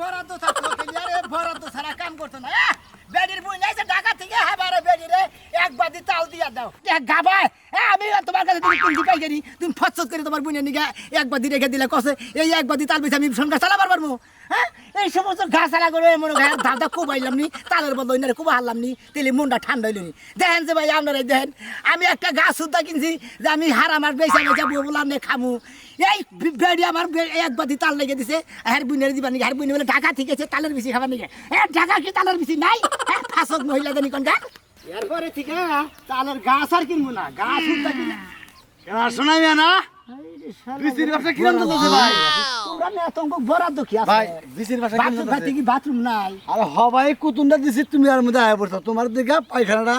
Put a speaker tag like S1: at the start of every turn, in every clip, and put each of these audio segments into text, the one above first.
S1: বরাদ্দ থাকতো আরে বরাদ্দ ছাড়া কাম করতো না বেডির বই নাইছে ঢাকা থেকে হাবারে বেডিরে এক বাদি তাল দিয়া দাও গাবা আমি তোমার কাছে তুমি কিনতে পাই গেরি তুমি ফসফস করে তোমার বুইনে নিগা এক বাদি রেখে দিলে কসে এই এক বাদি তাল বেছে আমি সংসার চালাবার পারবো হ্যাঁ এই সমস্ত ঘাস চালা করে মনে হয় দাদা কোবাইলাম নি তালের বদল ওইনারে কোবা হারলাম নি তেলে মনটা ঠান্ডা হইল নি দেখেন যে ভাই আপনারা দেখেন আমি একটা গাছ সুদ্ধা কিনছি যে আমি হারা মার বেচা বেচা বলার নে খামু এই বেডি আমার এক বাদি তাল লেগে দিছে আর বুইনে দিবা নি আর বুইনে বলে ঢাকা ঠিক আছে তালের বেশি খাবার নিগে ঢাকা কি তালের বেশি নাই ফাঁসক মহিলা জানি কোনটা এরপরে ঠিক তালের গাছ আর কিনবো না গাছ সুদ্ধা কিনা
S2: এবার শোনাই না বিসির ব্যবসা কিরম চলতেছে ভাই
S1: তোরা না তো বরাদ্দ কি আছে
S2: ভাই বিসির ব্যবসা কিরম
S1: বাথরুম
S2: চলতেছে
S1: কি বাথরুম নাই
S2: আরে হবাই কুতুনটা দিছি তুমি আর মধ্যে আয়া পড়ছো তোমার দিকে পায়খানাটা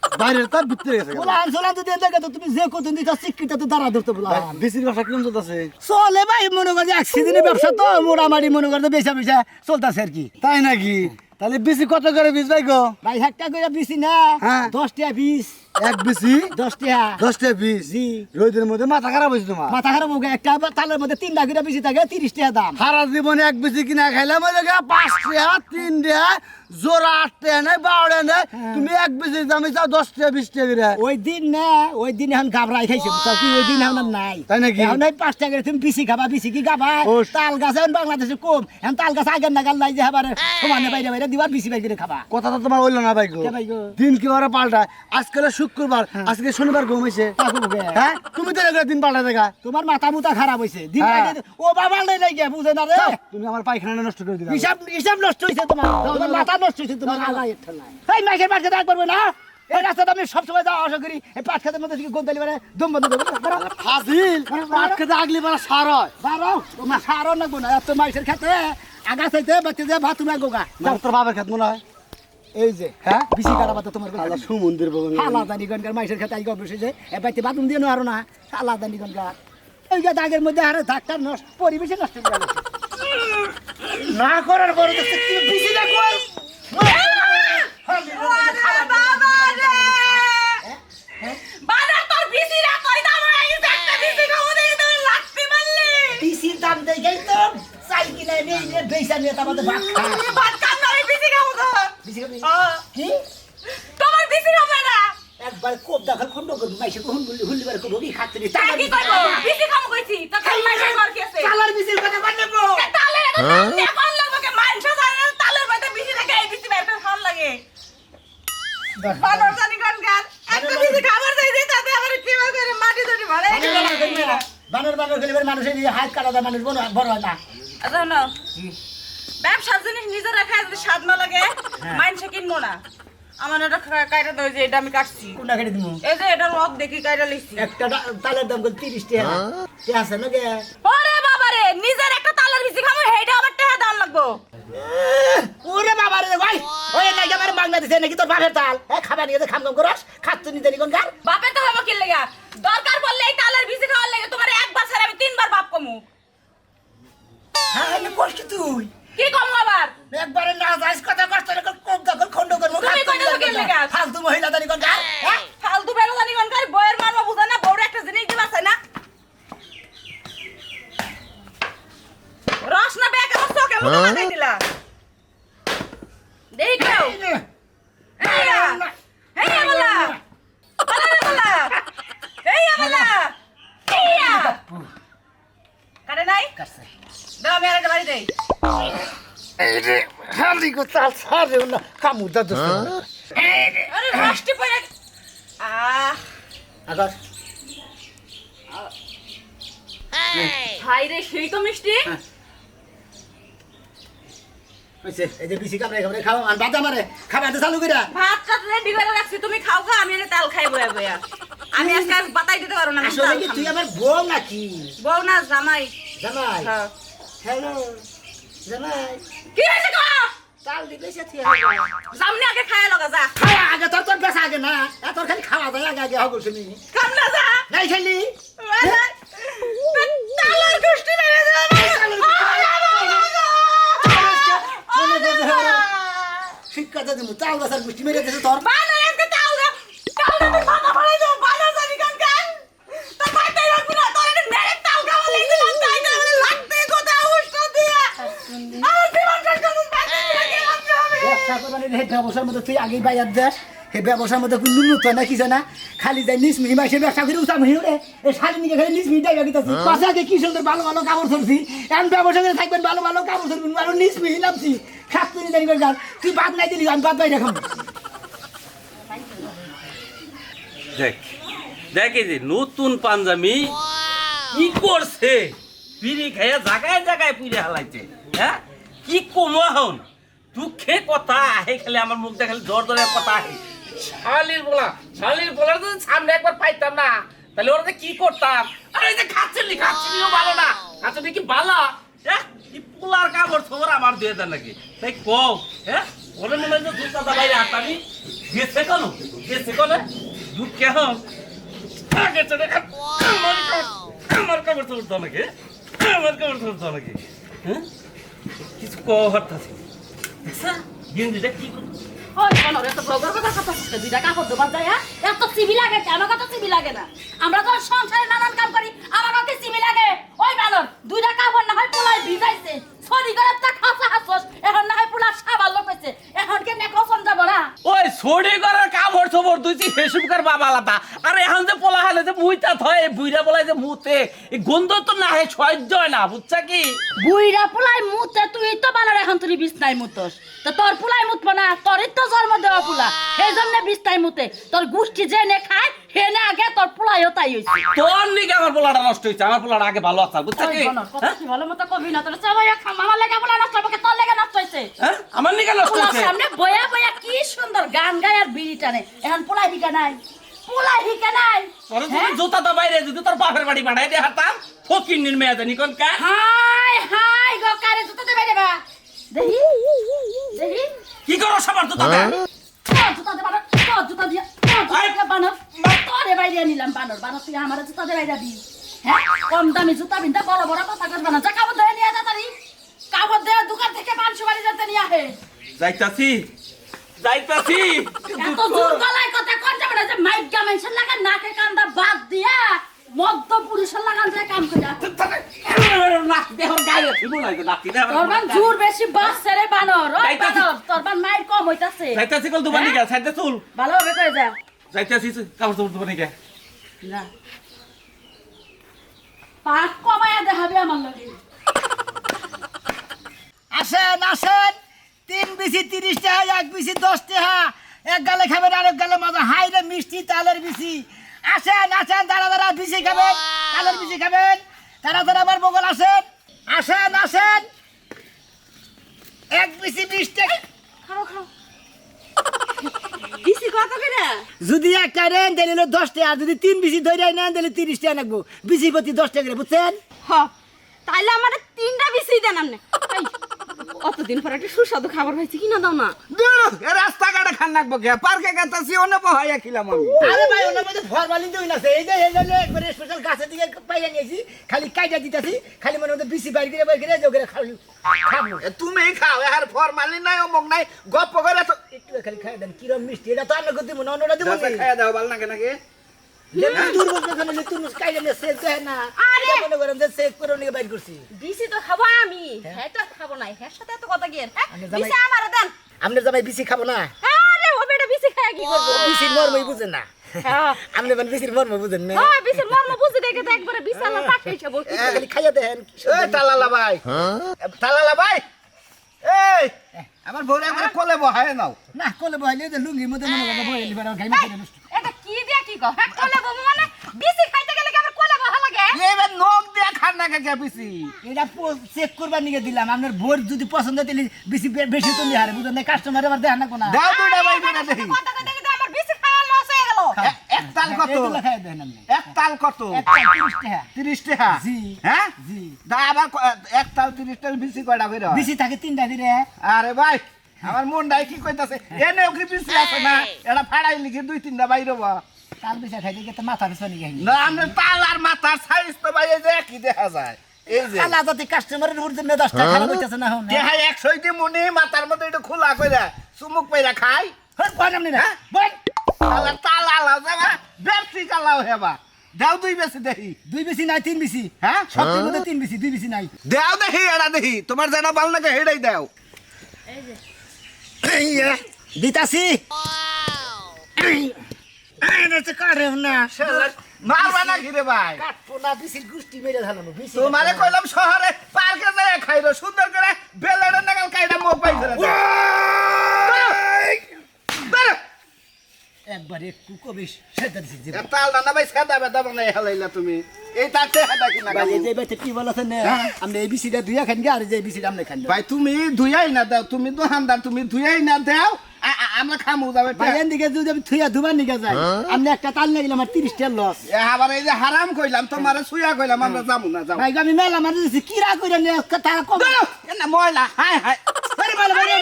S2: বাইরের তার ভিতরে গেছে
S1: বলা আনছলা তো দিয়ে দেখে তো তুমি যে কত দিতা শিক্ষিত তো দাঁড়া ধরতে বলা
S2: ভাই বিসির ব্যবসা কিরম চলতেছে
S1: চলে ভাই মনে করে এক সিজনের ব্যবসা তো মোটামুটি মনে করে বেচা বেচা চলতেছে আর কি
S2: তাই নাকি তাহলে বিসি কত করে বিস ভাই গো
S1: ভাই একটা করে বিসি না
S2: হ্যাঁ।
S1: 10 টাকা 20
S2: এক বিসি
S1: 10 টাকা
S2: 10 টাকা বিস
S1: জি
S2: রোদের মধ্যে মাথা খারাপ হয়েছে তোমার
S1: মাথা খারাপ হোক একটা তালের মধ্যে 3 টাকা বিসি থাকে 30 টাকা দাম
S2: সারা জীবনে এক বিসি কিনা খাইলাম ওই জায়গায় 5 টাকা 3 টাকা জোড়া 8 টাকা নেই 12 টাকা নেই তুমি এক বিসি দামে চাও 10 টাকা 20 টাকা করে
S1: ওই দিন না ওই দিন এখন গাবরাই খাইছে বুঝছো কি ওই দিন এখন আর নাই
S2: তাই নাকি?
S1: এখন এই 5 টাকা করে তুমি বিসি খাবা বিসি কি খাবা
S2: ও।
S1: তাল গাছ এখন বাংলাদেশে কম এখন তাল গাছ আগের নাগাল নাই যে আবার সমানে বাইরে বাইরে দিবার বিসি বাইরে খাবা
S2: কথা তো তোমার হইলো না ভাই গো
S1: কে ভাই গো?
S2: দিন কি বারে পাল্টায় আজকে হলো শুক্রবার আজকে শনিবার ঘুমাইছে
S1: তা করবো কে?
S2: হ্যাঁ তুমি তো এগুলো দিন পাল্টা দেখা
S1: তোমার মাথা মুতা খারাপ হইছে দিন
S2: হ্যাঁ।
S1: আগে ও বাবা নাই গে বুঝে না রে
S2: তুমি আমার পায়খানা নষ্ট করে দিলা
S1: হিসাব হিসাব নষ্ট হইছে তোমার তোমার মাথা নষ্ট হইছে তোমার আলাই একটা নাই এই মাইকের পাশে দাগ করবে না এই রাস্তাতে আমি সব সময় যাওয়া আসা করি এই পাঁচ খাতের মধ্যে কি গোন্দালি মানে দম বন্ধ করবে
S2: ফাজিল পাট খেতে আগলি বারা সার হয়
S1: বারো তোমার সারও লাগবো না এত মাইসের খেতে আগা চাইতে বাচ্চা যে ভাত তুমি গোগা
S2: তোর বাবার খেত মনে হয়
S1: এই যে
S2: হ্যাঁ
S1: বিসি কাটা বাতা তোমার
S2: আল্লাহ সুমন্দির বগন
S1: আলাদা নিগনকার মাইসের খেতে আই বসে যে এ বাইতে বাথরুম দিয়ে আরো না আলাদা নিগনকার এই যে দাগের মধ্যে আরে ধাক্কা নষ্ট পরিবেশে নষ্ট করে গেছে। না করার পরে তো কি বিসি না কর
S3: বাজার তোর বিসি না কই দাম হয়ে গেছে একটা বিসি খাবো দেখি তোর লাত্তি মারলি
S1: বিসির দাম দেখেই তো চাই কিনা নেই নে বেচা নিয়ে তো আমাদের ভাত খায়
S3: ভাত কাম না বিসি খাবো তো
S1: বিসি খাবি?
S3: হ্যাঁ।
S1: কি
S3: তোমার বিসি খাবো না
S1: একবার কোপ দেখার খন্ড করবি মাইসে কখন বললি হুল্লি বার করবো কি খাচ্ছে
S3: তা কি করব বিসি খাবো কইছি তো কাল মাইসে কর কি আছে
S1: কালার বিসির কথা বল নেবো
S3: তালে এত দাম দিয়ে কোন লাগবে কে মাইনছ যায় তালের মধ্যে বিসি থাকে এই বিসি বাইরে খাওয়ার লাগে বানর জানি কোন গান একটা বিসি খাবার চাই দিই তাতে আবার কি করে মাটি ধরি ভরে
S1: বানর বানর খেলে মানুষের হাত কাটা দেয় মানুষ বড় হয় না
S3: আচ্ছা না ব্যবসার জিনিস নিজে রাখা যদি স্বাদ না লাগে মাইনছে কিনবো না আমার এটা কাইটা তো যে এটা আমি কাটছি
S1: কোনটা কেটে দিব
S3: এই যে এটা রক দেখি কাইটা লিখছি
S1: একটা তালের দাম কত 30 টাকা কি আছে না গে
S3: ওরে বাবা রে নিজের একটা তালের বিসি খামো হেইটা আবার টাকা দাম লাগবো
S1: ওরে বাবা রে ভাই ওই নাকি আমার বাংলাদেশে নাকি তোর বাপের তাল খাবার নিয়ে খাম খাম করস খাচ্ছ নি দেরি কোন গান
S3: বাপে তো হবো কি লাগা দরকার পড়লে এই তালের বিসি খাওয়ার লাগে তোমার একবার ছাড়া আমি তিনবার বাপ কমু
S1: হ্যাঁ এটা কষ্ট তুই
S3: কি কমু আবার
S1: একবারে না যাইস কথা কষ্ট করে কোপ দখল খন্ড করব
S3: তুমি কইনা তো কি লাগা
S1: ফালতু মহিলা দানি কোন গান হ্যাঁ
S3: ফালতু বেলা জানি কোন কার বইয়ের মারবা বুঝা না বড় একটা জিনিস দিবা চাই না রস না ব্যাগ আমার চোখে মুখে লাগাই দিলা দেই কেউ এইয়া এইয়া বলা বলা এইয়া বলা এইয়া কাটে নাই
S1: কাছে
S3: দাও আমি আরেকটা বাড়ি দেই
S1: এই রে হালি কো তাল সারে না কামু দাদু
S3: আরে রসটি পড়ে
S1: আকাশ
S3: ভাই রে সেই তো মিষ্টি
S1: হইছে এই যে বিসি কামড়ে কামড়ে খাও আর বাদা মারে খাবার চালু কইরা
S3: ভাত কাট রেডি করে রাখছি তুমি খাও খা আমি এনে তাল খাই বয়া বয়া আমি আজকে আর বাতাই দিতে পারো না আমি
S1: আসলে
S3: তাল
S1: কি
S3: খাবো।
S1: তুই আমার বউ নাকি
S3: বউ না জামাই
S1: জামাই
S3: হ্যাঁ।
S1: হ্যালো জামাই
S3: কি হয়েছে গো
S1: তাল দিবে সে তুই
S3: সামনে আগে খায় লগা যা
S1: খাওয়া আগে তোর বেশ আগে না এত খালি খাওয়া যায় আগে আগে হগল শুনি
S3: কাম না যা
S1: নাই খালি
S3: তালার গোষ্ঠী মেরে
S1: শিক্ষা দিমু তাল বাসার গুষ্টি মেরে দিছে তোর
S3: বানা একটা তাল দা তাল দা তুই মাথা ফাড়াই দাও বানা জানি কান কান তা পাইতে রাখবি না তোর এটা মেরে তাল খাওয়া লাগবে তাই না লাগবে কোথা উষ্ণ দিয়া আমার জীবন
S1: ব্যবসা করবানি হে ব্যবসার মধ্যে তুই আগেই বাইয়ার দেশ হে ব্যবসার মধ্যে কোনো ন্যূনতম না কিছু না খালি যাই নিস মিহি মাসে ব্যবসা করে উচাম হিউরে এই শাড়ি নিয়ে খালি নিস মিহি টাইবা গিতাছি পাশে আগে কি সুন্দর ভালো ভালো কাপড় ধরছি এখন ব্যবসা করে থাকবেন ভালো ভালো কাপড় ধরবেন আর নিস মিহি নামছি খাস তুই জানিবার গান তুই বাদ নাই দিলি আমি বাদ পাই রাখুন
S4: দেখ দেখ এই যে নতুন পাঞ্জাবি কি করছে বিড়ি খাইয়া জায়গায় জায়গায় পুড়ে হালাইছে হ্যাঁ কি কমো হন দুঃখে কথা আহে খালি আমার মুখ দেখালে জ্বর জ্বরে কথা আহে শালির বলা যদি সামনে একবার পাইতাম না তাহলে ওরা কি করতাম আরে এই যে খাচ্ছিলিও ভালো না খাচ্ছিলি কি ভালো হ্যাঁ কি পোলার কাপড় খবর আমার দিয়ে দেন নাকি তাই কও হ্যাঁ ওরে মনে হয় যে দুটা বাইরে হাঁটাবি গেছে কেন দুঃখে হন গেছে আমার কাপড় চোপড় দাও নাকি হ্যাঁ কিছু কথা আছে দেখছা গেঞ্জিটা কি করতো
S5: ওই বানর এত বগর কথা কথা দুইটা কাপড় দোবার যায় এত চিবি লাগে আমার কথা চিবি লাগে না আমরা তো সংসারে নানান কাম করি আমার কথা চিবি লাগে ওই বানর দুইটা কাপড় না হয় পোলাই ভিজাইছে সরি করে একটা খাসা হাসস এখন না হয় পোলা সাবাল লোকেছে এখন কে নেকো ফোন যাব না
S4: ওই ছড়ি করার কাপড় চোপড় দুইটি হেসুবকার বাবা আলাদা আরে এখন যে পোলা হালে যে মুইতা থয় বুইরা বলাই যে মুতে এই গন্ধ তো না হে সহ্য হয় না বুঝছা কি
S5: বুইরা পোলাই মুতে তুই তো বানর এখন তুই বিছনাই মুতস তো তোর পোলাই মুতব না তোরই তো জন্ম দেওয়া পোলা সেই জন্য বিছনাই মুতে তোর গুষ্টি জেনে খায় হেনে আগে তোর পোলাইও তাই হইছে
S4: তোর নিকে আমার পোলাটা নষ্ট হইছে আমার পোলাটা আগে ভালো আছে বুঝছা কি
S5: কথা কি ভালো মতো কবি না তোর সবাই আমার লাগা পোলা নষ্ট হবে তোর লাগা নষ্ট হইছে
S4: হ্যাঁ আমার নিকে নষ্ট
S5: পোলার
S4: হইছে
S5: সামনে বয়া বয়া কি সুন্দর গান গায় আর বিড়ি টানে এখন পোলাই হিকা নাই
S4: তোর যদি জুতা তো বাইরে যদি তোর বাপের বাড়ি বাড়াই দিয়ে হাতাম ফকিন্নির মেয়ে জানি কোন কা
S5: হাই হাই গো কারে জুতা দে বাইরে বা দেহি দেহি
S4: কি করো সবার জুতা দে
S5: জুতা দে বানর জুতা দিয়া বানর তোরে বাইরে নিলাম বানর তুই আমার জুতা দে বাইরে দি হ্যাঁ কম দামি জুতা বিনতে বড় বড় কথা কইবা না যা কাপড় ধরে নিয়ে যা তারি কাপড় দে দোকান থেকে 500 বাড়ি যেতে নিয়ে আহে
S4: যাইতাছি
S5: এত জোর গলায় কথা কোন যাবে না যে মাইক গামেন্সের লাগা নাকে কান্দা বাদ দিয়া মদ্য পুরুষের লাগান যায় কাম কইরা
S4: নাকি দেহর গায়ে থিবো না নাকি দেহর
S5: তোরবান জোর বেশি বাসছে রে বানর ওই বানর তোরবান মাইর কম হইতাছে
S4: যাইতাছি কল দুবানি গা সাইডে চুল
S5: ভালো হবে কই যা
S4: যাইতাছি কাপড় চোপড় দুবানি গা
S5: না পাক কমায়া দেখাবে আমার লগে
S1: আসেন 3 বিসি 30 টাকা 1 বিসি 10 টাকা এক গালে খাবেন আরেক গালে মজা হাই রে মিষ্টি তালের বিসি আসেন দাঁড়া বিসি খাবেন তালের বিসি খাবেন তারা আমার বগল আসেন 1 বিসি 20 টাকা
S5: খাও বিসি কত করে
S1: যদি এক কারেন দিলে 10 টাকা আর যদি 3 বিসি ধরে নেন দিলে 30 টাকা লাগবো বিসি প্রতি 10 টাকা করে বুঝছেন
S5: হ তাইলে আমার 3টা বিসি দেন আপনি অতদিন পর একটা সুস্বাদু খাবার হয়েছে কিনা দাও না
S2: রাস্তাঘাটে খান লাগবো কে পার্কে গেতাছি অন্য বহাইয়া খিলাম আমি
S1: আরে ভাই ওনার মধ্যে ফরমালিন দই না এই যে একবারে স্পেশাল গাছের দিকে পাইয়া নিয়েছি খালি কাইটা দিতাছি খালি মনে মধ্যে বিসি বাইরে করে যোগরে খাবো
S2: তুমি খাও আর ফরমালিন নাই অমক নাই গপ্প করে তো
S1: একটু খালি খাই দেন কিরম মিষ্টি এটা তো আমরা করতে মনে অন্যটা দিব
S2: খাইয়া দাও ভালো লাগে নাকি
S5: বিসি তো খাবো আমি হ্যাঁ তো খাবো না হ্যাঁ সাথে তো কথা কি বিসি আমারে দেন
S1: আপনি জামাই বিসি খাবো না
S5: আরে ও বেটা বিসি খায় কি করব
S1: বিসির মর্মই বুঝেন না
S5: হ্যাঁ
S1: আপনি মানে বিসির মর্ম বুঝেন না
S5: হ্যাঁ বিসি মর্ম বুঝি দেখে তো একবারে বিশালা পাঠিয়ে যাবো
S1: খালি খাইয়া দেন
S2: এই তালালা ভাই এই আমার বউরে একবার কোলে বহায় নাও
S1: না কোলে বহাইলে যে লুঙ্গির মধ্যে মনে করো বহাইলি বেড়া গাই মাছ নষ্ট
S5: এটা কি দিয়া কি কো হ্যাঁ কোলে বউ মানে বিসি খাইতে গেলে কি আমার কোলে বহা লাগে
S2: এবার নখ দিয়ে খান না কে পিসি
S1: এটা চেক করবার নিয়ে দিলাম আপনার ভোর যদি পছন্দ দিলে বেশি বেশি তো নিহারে বুঝলেন না কাস্টমার আবার দেখান না কোনা
S2: দাও দুইটা ভাই দুইটা দেখি
S5: কথা কই দেখি তো আমার বিসি খাওয়া লস হয়ে গেল
S2: এক তাল কত
S1: এগুলো খাইয়া দেন আপনি
S2: এক তাল কত
S1: 30 টাকা
S2: 30 টাকা
S1: জি।
S2: হ্যাঁ
S1: জি
S2: দা আবার এক তাল 30 টাকা বেশি কয়টা কইরা
S1: বেশি থাকে 3টা দিলে
S2: আরে ভাই আমার মনটাই কি কইতাছে এনে ওকে পিছি আছে না এটা ফাড়াই লিখে 2-3টা বাইরে বা
S1: তাল বেশি খাইতে গেতে মাথা পিছনে নিয়ে গেলি
S2: না আমরা তাল আর মাথার সাইজ তো ভাই এই যে একই দেখা যায় এই যে
S1: কালা জাতি কাস্টমারের উর্ধে 10 টাকা খারাপ হইতাছে না হন
S2: দেখাই 100 দি মনে মাথার মধ্যে এটা খোলা কইরা চুমুক পয়রা খাই
S1: হন কোন আপনি না বল
S2: তালা তালা লাও যাবা ব্যবসি কালাও হেবা দাও দুই বেশি দেখি
S1: 2 বেশি নাই 3 বেশি
S2: হ্যাঁ
S1: সবটির মধ্যে 3 বেশি 2 বেশি নাই
S2: দাও দেখি এটা দেখি তোমার যেটা ভালো লাগে হেডাই দাও
S5: এই যে
S1: দিতাছি
S2: মারবা না ঘিরে ভাই
S1: কাটবো না বিসির গুষ্টি মেরে ধালানো বিসি
S2: তোমারে কইলাম শহরে পার্কে যায় খাইরো সুন্দর করে বেলের নাগাল কাইটা মুখ পাই ধরে
S1: একবার একটু কবিস সেটা দিছি যে
S2: তাল না ভাই সাদা বেদা বানাই হালাইলা তুমি এই তাতে হাদা কি না
S1: ভাই এই যে বাইতে কি বলছেন না আমরা এই বিসিটা দুইয়া খান গে আর যে বিসিটা আমরা খান
S2: ভাই তুমি ধুইয়াই না দাও তুমি তো হামদার তুমি ধুইয়াই না দাও আমরা খামু যাবে
S1: ভাই এন দিকে যদি আমি থুইয়া দুবার নিকে যাই আপনি একটা তাল লাগিলে আমার 30 টাকা লস
S2: আবার এই যে হারাম কইলাম তোমারে সুয়া কইলাম আমরা যাবো না যাও
S1: ভাই আমি মেলা মারি দিছি কিরা কইরা নিয়ে তারা কম
S2: না ময়লা হাই হাই
S1: আরে ভালো ভালো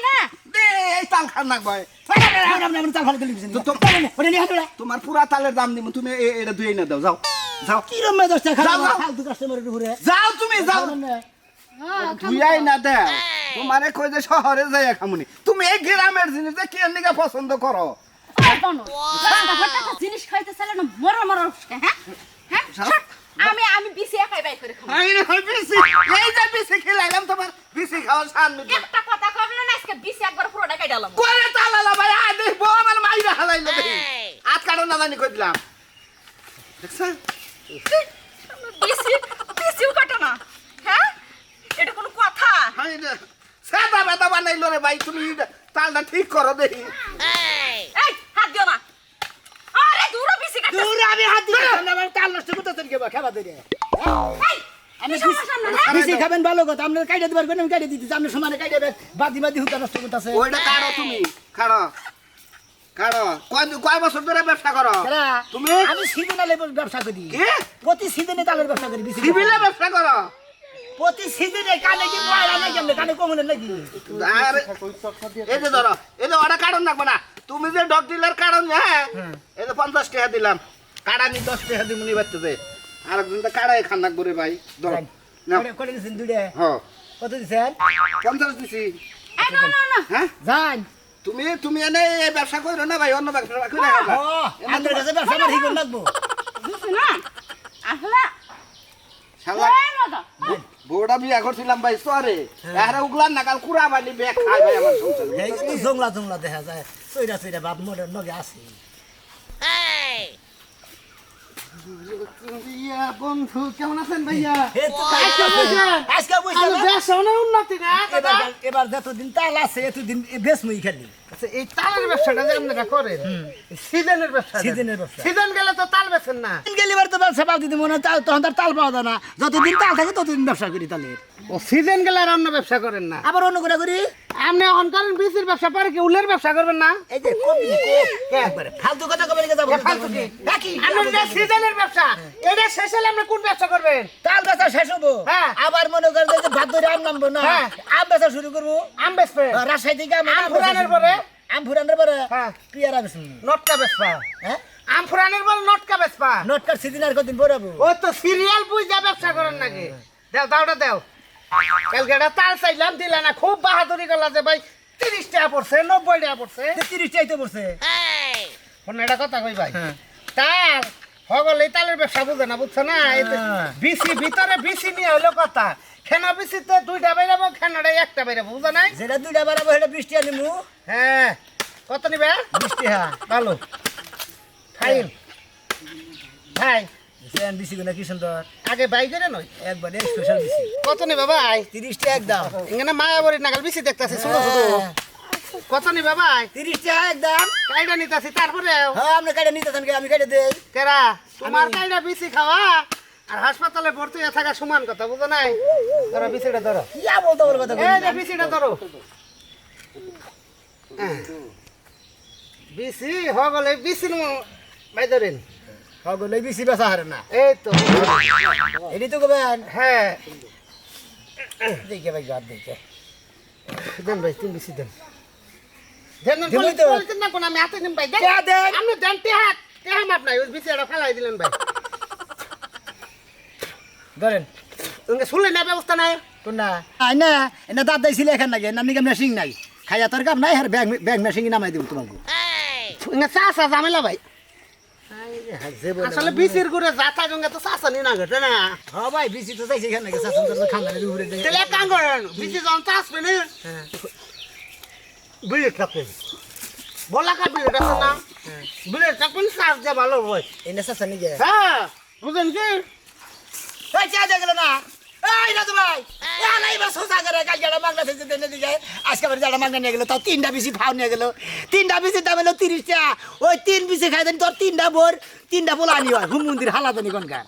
S5: না
S2: দে এই তাল খান না ভাই
S1: আমরা তাল ভালো দিছি
S2: তো
S1: ওটা নিয়ে হাঁটুরা
S2: তোমার পুরা তালের দাম দিব তুমি এটা ধুইয়াই না দাও যাও যাও
S1: কি রম 10 টাকা
S2: যাও, যাও।
S1: ফালতু কাস্টমারের উপরে
S2: যাও তুমি যাও ধুইয়াই না দে তোমারে কই যে শহরে যাই খামুনি তুমি এই গ্রামের জিনিস কি নিকা পছন্দ করো
S5: জিনিস খাইতে চাইলে না মরা মরা হ্যাঁ হ্যাঁ আমি বিসি একাই বাই করে খাবো
S2: এই যে বিসি খেলাইলাম তোমার বিসি খাওয়ার সামনে
S5: একটা কথা কইব না আজকে বিসি একবার পুরোটা কাটালাম
S2: করে তালালা ভাই আ দেখ বউ আমার মাইরা হালাইলো দেখি আজ কাটো না জানি কই দিলাম দেখছ
S3: বিসিও কাটো না হ্যাঁ এটা কোনো কথা
S2: হাই রে সাদা বেদা বানাইলো রে ভাই তুমি তালটা ঠিক করো দেখি
S3: এই হাত দিও না আরে দূর বিসি কাটো
S1: দূর আমি হাত দিছি না আমার তাল নষ্ট করতেছেন কে বা খাবা দে
S3: এই
S1: আমি
S3: সামনে
S1: বেশি খাবেন ভালো কথা আপনার কাইটা দিবার কোন কাইটা দিতেছি আপনি সমানে কাইটা বাদি বাদি হুতা নষ্ট করতেছে
S2: ওইটা কারো তুমি খাড়ো খাড়ো কয় বছর ধরে ব্যবসা করো তুমি
S1: আমি সিজনালে ব্যবসা করি
S2: কি
S1: প্রতি সিজনে তালের ব্যবসা করি বেশি
S2: সিভিলে ব্যবসা করো
S1: প্রতি সিজনে কানে কি ময়লা নাই কেমনে কানে কমনে নাকি
S2: আরে এই যে ধরো এই যে ওটা কারণ রাখবো না তুমি যে ডগ ডিলার কারণ হ্যাঁ এই যে 50 টাকা দিলাম কাড়া নি 10 টাকা দিমুনি বাচ্চাতে আর একজন তো কাড়াই খান রাখবো রে ভাই ধরো নাও
S1: করে দিছেন দুইটা
S2: হ্যাঁ
S1: কত দিছেন
S2: 50 দিছি
S5: এই না না না
S2: হ্যাঁ
S1: যান
S2: তুমি এনে এই ব্যবসা করো না ভাই অন্য ব্যবসা করে খাবা
S1: ও আমাদের কাছে ব্যবসা আমার হিগন লাগবো
S5: বুঝছ না আসলে
S2: শালা
S5: এই মজা
S2: বউটা বিয়া করছিলাম ভাই সরে আরে উগলান না কাল কুড়া বালি ব্যাগ খাই ভাই আমার সংসার
S1: এই তো জংলা জংলা দেখা যায় সইরা সইরা বাপ মোড়ের নগে আছে
S2: ইয়া বন্ধু কেমন আছেন ভাইয়া
S1: আজকে বুঝলাম
S2: ব্যবসা উন্নতি না
S1: এবার যতদিন তাল আছে এতদিন বেশমুই খালি
S2: আচ্ছা এই তালের ব্যবসাটা যে আপনারা করেন সিজনের ব্যবসা
S1: সিজনের ব্যবসা
S2: সিজন গেলে তো তাল বেচেন না
S1: গেলিবার তো ব্যবসা পাও দিদি মনে হয় তখন তার তাল পাওয়া যায় না যতদিন তাল থাকে ততদিন ব্যবসা করি তালের
S2: ও সিজন গেলে আর অন্য ব্যবসা করেন না
S1: আবার অন্য করে করি
S2: আপনি এখন করেন বিসির ব্যবসা পরে কি উলের ব্যবসা করবেন না
S1: এই যে কবি একবারে ফালতু কথা কবে রেখে যাবো
S2: ফালতু কি আপনি যে সিজনের ব্যবসা এটা শেষ হলে আপনি কোন ব্যবসা করবেন
S1: তাল বেচা শেষ হবো
S2: হ্যাঁ।
S1: আবার মনে করেন যে ভাত ধরে আম নামবো না
S2: হ্যাঁ।
S1: আম বেচা শুরু করবো
S2: আম বেচবে
S1: রাজশাহী থেকে
S2: আম ফুরানোর পরে
S1: আম ফুরানোর পরে
S2: হ্যাঁ।
S1: পিয়ারা বেচুন
S2: নটকা বেচবা
S1: হ্যাঁ
S2: আম ফুরানোর পরে নটকা বেচবা
S1: নটকার সিদিন আর কদিন পড়াবো
S2: ও তো সিরিয়াল বুঝা ব্যবসা করেন নাকি দাও দাওটা দাও কালকে একটা তাল চাইলাম দিলে না খুব বাহাদুরি করলা যে ভাই 30 টাকা পড়ছে 90 টাকা পড়ছে
S1: 30 টাইতে পড়ছে
S2: কোন একটা কথা কই ভাই তাল হগল এই তালের ব্যবসা বুঝে না বুঝছো না এই যে
S1: হ্যাঁ।
S2: বিসি ভিতরে বিসি নিয়ে হইলো কথা খেনা বিসিতে 2টা বাইরাবো খেনাটা একটা বাইরাবো বুঝো নাই
S1: যেটা দুইটা বাড়াবো সেটা 20 টাকা নিমু
S2: হ্যাঁ কত নিবে
S1: 20 টাকা
S2: ভালো ফাইন ভাই
S1: সেন বিসি গুনা কি সুন্দর
S2: আগে বাই করে নই
S1: একবারে স্পেশাল বিসি
S2: কত নিবে ভাই
S1: 30 টাকা একদম
S2: এখানে মায়াবরী নাগাল বিসি দেখতাছি ছোট ছোট কত নিবে ভাই
S1: 30 টাকা একদম
S2: কাইডা নিতাছি তারপরে
S1: হ্যাঁ আপনি কাইটা নিতেছেন কি আমি কাইটা দেই
S2: কেরা তোমার কাইডা বিসি খাওয়া আর হাসপাতালে ভর্তি হয়ে থাকা সমান কথা বুঝো নাই ধরো বিসিটা ধরো
S1: ইয়া বলতে বলবো কথা
S2: এই যে বিসিটা ধরো বিসি হগলে বিসি ভাই ধরেন
S1: হগলে বিসি বেচা হারে না
S2: এই তো
S1: এডি তো কবেন
S2: হ্যাঁ
S1: দেখে ভাই গাদ দেখে
S2: দেন ভাই তুমি বিসি দেন দেন দেন
S1: দিবই তো।
S2: বলতেন না কোন আমি হাতে নিম ভাই দেন
S1: কে দেন?
S2: আপনি দেন টেহাত টেহাম আপনার ওই বিসিটা ফেলাই দিলেন ভাই
S1: ধরেন
S2: তুমি শুনলেন না ব্যবস্থা নাই
S1: কোন না আই না এনা দাঁত দাইছিলে এখান নাকি নানি কেমন মেশিং নাই খাইয়া তোর কাম নাই আর ব্যাগ ব্যাগ মেশিং নামাই দিব তোমাকে
S2: ইঙ্গা চাষা ঝামেলা ভাই আসলে বিসির করে যাতা জঙ্গা তো চাষা নি না ঘটে না
S1: হ্যাঁ ভাই বিসি তো চাইছে এখান নাকি শাসন করতে খান্দানের উপরে দিয়ে
S2: তাহলে এক কাম করেন বিসি যখন চাষ পেলে
S6: বিলেট থাকবেন বলাকা বিলেট আছে না বিলেট থাকবেন চার্জ দিয়ে ভালো হয়
S1: এনে সাসা নিগে
S6: হ্যাঁ বুঝেন কি
S1: এই চা দেখলো না এই রাজু ভাই এই এবার সোজা করে কাল যারা মাগনা থেকে দেনে দিকে আজকে আবার যারা মাগনা নিয়ে গেল তাও 3টা বেশি ফাও নিয়ে গেল 3টা বেশি দাম হলো 30 টাকা ওই 3 বেশি খাই দেন তোর 3টা বোর 3টা পোলা আনি হয় হুম মন্দির হালাদানি কোনকার